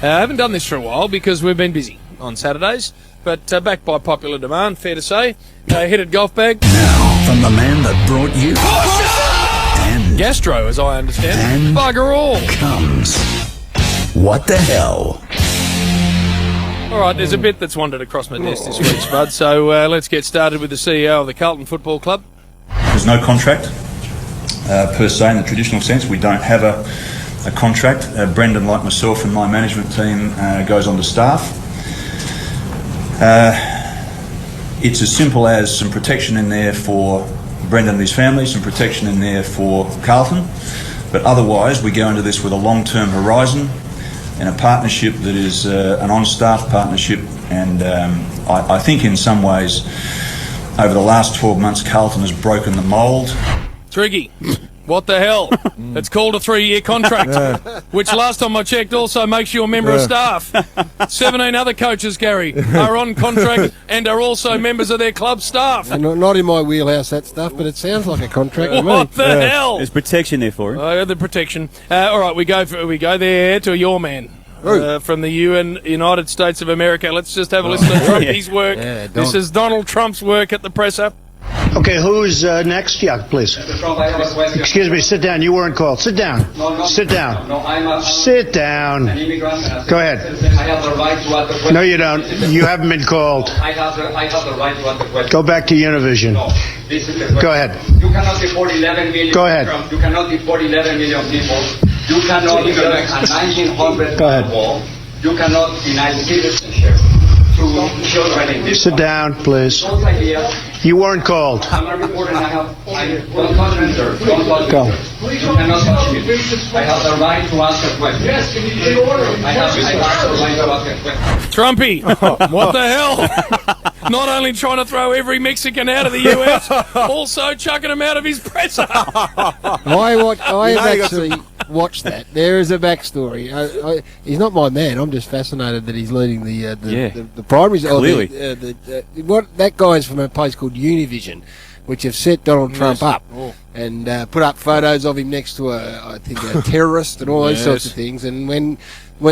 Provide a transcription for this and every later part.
I haven't done this for a while because we've been busy on Saturdays, but backed by popular demand, fair to say. Headed golf bag. Now, from the man that brought you and Gastro, as I understand. And bugger all. Comes What the Hell? All right, there's a bit that's wandered across my desk this week, Spud, so let's get started with the CEO of the Carlton Football Club. There's no contract per se in the traditional sense. We don't have a contract. Brendan, like myself and my management team, goes on to staff. It's as simple as some protection in there for Brendan and his family, some protection in there for Carlton, but otherwise we go into this with a long-term horizon and a partnership that is an on-staff partnership, and I think in some ways over the last 12 months Carlton has broken the mould. Triggy, what the hell? It's called a 3-year contract, which last time I checked also makes you a member of staff. 17 other coaches, Gary, are on contract and are also members of their club staff. Not in my wheelhouse, that stuff, but it sounds like a contract to me. What the hell? There's protection there for him. The protection. All right, we go there to your man. From the United States of America. Let's just have a listen to Trumpy's work. This is Donald Trump's work at the presser. Okay, who's next? Yeah, please. Excuse me, sit down. You weren't called. Sit down. Sit down. Sit down. Go ahead. I have the right to ask the question. No, you don't. You haven't been called. I have the right to ask the question. Go back to Univision. No, this is the question. Go ahead. You cannot deport 11 million. Go ahead. You cannot deport 11 million people. You cannot implement a 1900 wall. You cannot deny citizenship to children in this. Sit down, please. Those ideas. You weren't called. I'm a reporter and don't touch me, sir. Don't touch Go. me. You cannot touch me. I have the right to ask a question. Yes, can you take order? I have the right to ask a question. Trumpy, what the hell? Not only trying to throw every Mexican out of the US, also chucking him out of his presser. I have actually watched that. There is a backstory. He's not my man. I'm just fascinated that he's leading the primaries. Clearly. What that guy's from a place called Univision, which have set Donald Trump up and put up photos of him next to a terrorist and all those sorts of things. And when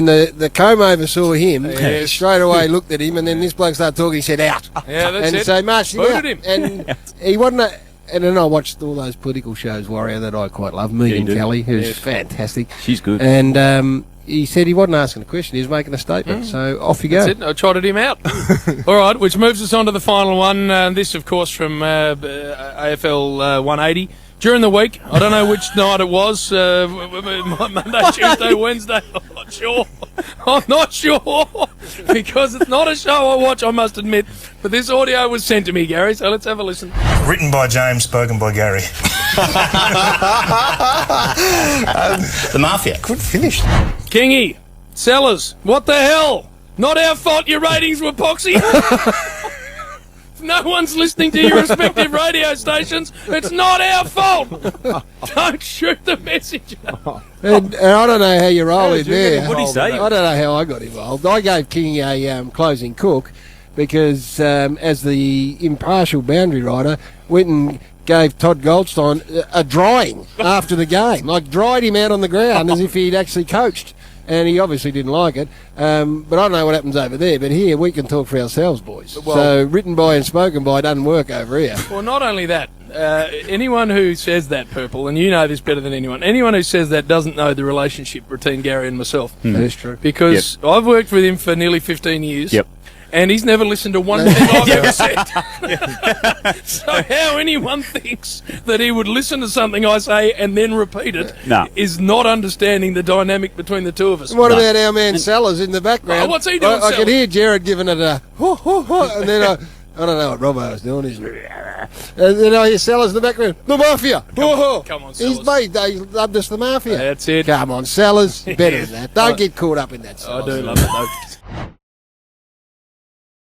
the comb over saw him, straight away looked at him, and then this bloke started talking. He said, "Out!" Yeah, that's and it. so marched him out. Him. And he wasn't. And then I watched all those political shows, Warrior, that I quite love. Megan Kelly, who's fantastic. She's good. And he said he wasn't asking a question, he was making a statement. So off you go. That's it. I trotted him out. All right, which moves us on to the final one. This, of course, from AFL 180. During the week, I don't know which night it was, Monday, Tuesday, Wednesday, I'm not sure, because it's not a show I watch, I must admit, but this audio was sent to me, Gary, so let's have a listen. Written by James, spoken by Gary. The Mafia. Good finish. Kingy, Sellers, what the hell? Not our fault your ratings were poxy. No one's listening to your respective radio stations. It's not our fault. Don't shoot the messenger. And I don't know how you roll in there. What did he say? I don't know how I got involved. I gave King a closing cook because, as the impartial boundary rider, went and gave Todd Goldstein a drying after the game. Like, dried him out on the ground as if he'd actually coached. And he obviously didn't like it. But I don't know what happens over there. But here, we can talk for ourselves, boys. Well, so written by and spoken by doesn't work over here. Well, not only that. Anyone who says that, Purple, and you know this better than anyone, anyone who says that doesn't know the relationship between Gary and myself. That is true. Because I've worked with him for nearly 15 years. Yep. And he's never listened to one thing I've ever said. So how anyone thinks that he would listen to something I say and then repeat it is not understanding the dynamic between the two of us. What about our man Sellers in the background? Oh, what's he doing, I could hear Jared giving it a and then I don't know what Robbo was doing. And then I hear Sellers in the background. The Mafia! Come on, Sellers. He's made, they loved us, the Mafia. That's it. Come on, Sellers. Better than that. Don't get caught up in that, Sellers. I do love it, though.